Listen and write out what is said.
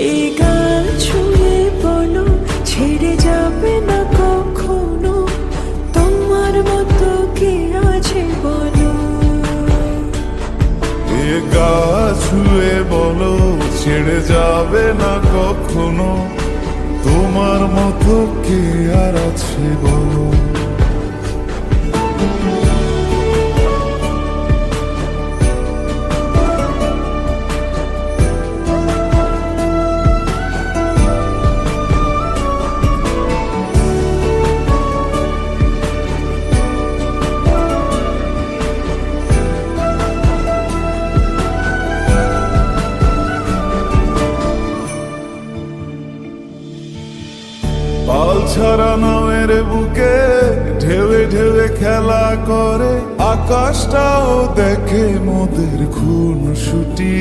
এই গাল ছুঁয়ে বলো ছেড়ে যাবে না কখনো, তোমার মতো কে আছে বলো। এ গা ছুঁয়ে বলো ছেড়ে যাবে না কখনো, তোমার মতো কে আর আছে বলো। পাল ছাড়া নামের বুকে ঢেউে ঢেউে খেলা করে, আকাশটাও দেখে মোদের খুনসুটি।